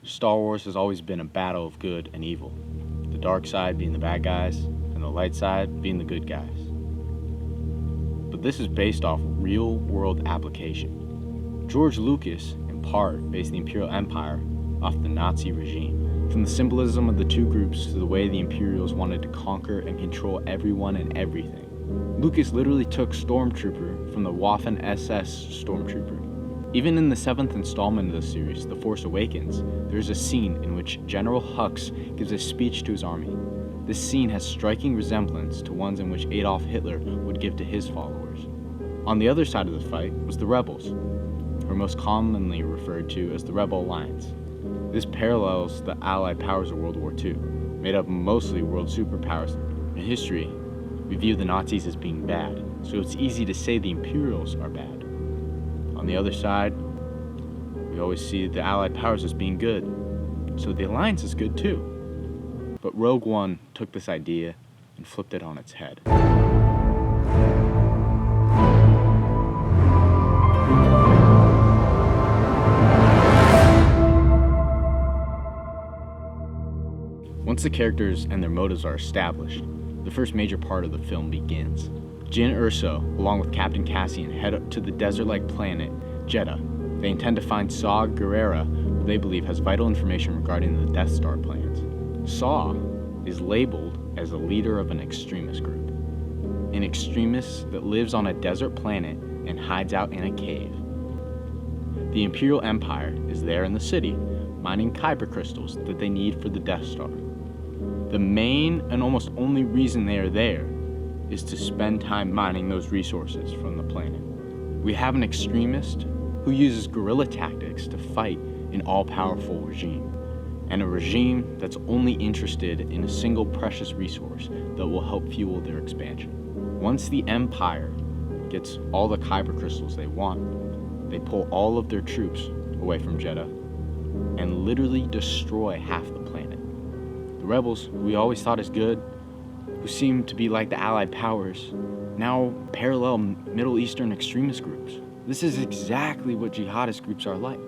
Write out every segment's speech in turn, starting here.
Star Wars has always been a battle of good and evil, the dark side being the bad guys, and the light side being the good guys. But this is based off real-world application. George Lucas, in part, based the Imperial Empire off the Nazi regime. From the symbolism of the two groups to the way the Imperials wanted to conquer and control everyone and everything. Lucas literally took Stormtrooper from the Waffen SS Stormtrooper. Even in the 7th installment of the series, The Force Awakens, there's a scene in which General Hux gives a speech to his army. This scene has striking resemblance to ones in which Adolf Hitler would give to his followers. On the other side of the fight was the rebels, who are most commonly referred to as the Rebel Alliance. This parallels the Allied powers of World War II, made up mostly world superpowers. In history, we view the Nazis as being bad, so it's easy to say the Imperials are bad. On the other side, we always see the Allied powers as being good, so the Alliance is good too. But Rogue One took this idea and flipped it on its head. Once the characters and their motives are established, the first major part of the film begins. Jyn Erso, along with Captain Cassian, head up to the desert-like planet, Jedha. They intend to find Saw Gerrera, who they believe has vital information regarding the Death Star plans. Saw is labeled as a leader of an extremist group. An extremist that lives on a desert planet and hides out in a cave. The Imperial Empire is there in the city, mining kyber crystals that they need for the Death Star. The main and almost only reason they are there is to spend time mining those resources from the planet. We have an extremist who uses guerrilla tactics to fight an all-powerful regime, and a regime that's only interested in a single precious resource that will help fuel their expansion. Once the Empire gets all the kyber crystals they want, they pull all of their troops away from Jedha and literally destroy half the planet. The rebels, who we always thought as good, who seem to be like the Allied powers, now parallel Middle Eastern extremist groups. This is exactly what jihadist groups are like.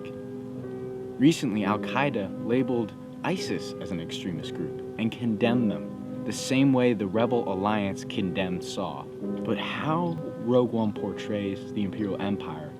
Recently, Al-Qaeda labeled ISIS as an extremist group and condemned them, the same way the Rebel Alliance condemned Saw. But how Rogue One portrays the Imperial Empire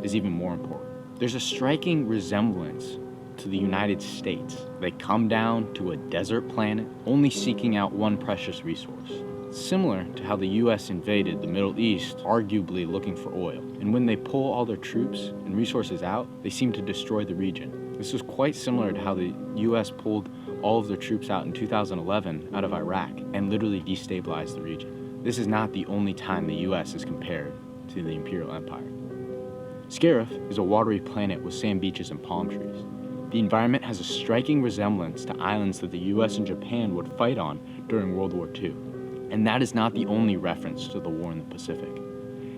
is even more important. There's a striking resemblance to the United States. They come down to a desert planet, only seeking out one precious resource. Similar to how the US invaded the Middle East, arguably looking for oil. And when they pull all their troops and resources out, they seem to destroy the region. This was quite similar to how the US pulled all of their troops out in 2011 out of Iraq and literally destabilized the region. This is not the only time the US is compared to the Imperial Empire. Scarif is a watery planet with sand beaches and palm trees. The environment has a striking resemblance to islands that the US and Japan would fight on during World War II. And that is not the only reference to the war in the Pacific.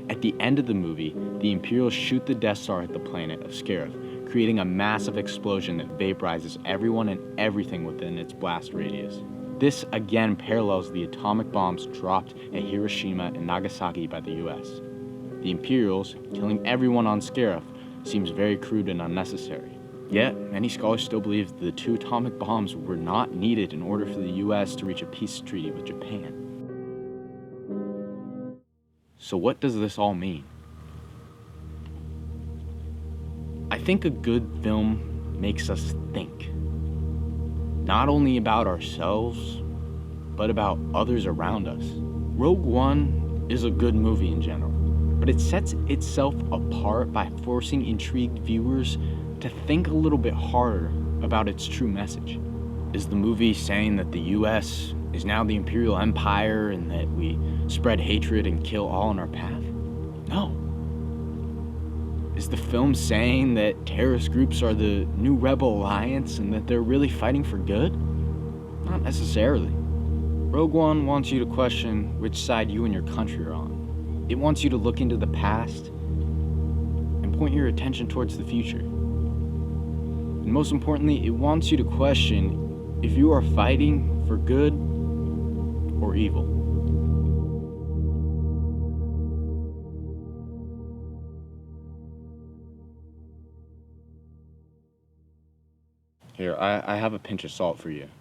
At the end of the movie, the Imperials shoot the Death Star at the planet of Scarif, creating a massive explosion that vaporizes everyone and everything within its blast radius. This again parallels the atomic bombs dropped at Hiroshima and Nagasaki by the US. The Imperials killing everyone on Scarif seems very crude and unnecessary. Yet, many scholars still believe the 2 atomic bombs were not needed in order for the US to reach a peace treaty with Japan. So what does this all mean? I think a good film makes us think. Not only about ourselves, but about others around us. Rogue One is a good movie in general, but it sets itself apart by forcing intrigued viewers to think a little bit harder about its true message. Is the movie saying that the US is now the Imperial Empire and that we spread hatred and kill all in our path? No. Is the film saying that terrorist groups are the new Rebel Alliance and that they're really fighting for good? Not necessarily. Rogue One wants you to question which side you and your country are on. It wants you to look into the past and point your attention towards the future. And most importantly, it wants you to question if you are fighting for good or evil. Here, I have a pinch of salt for you.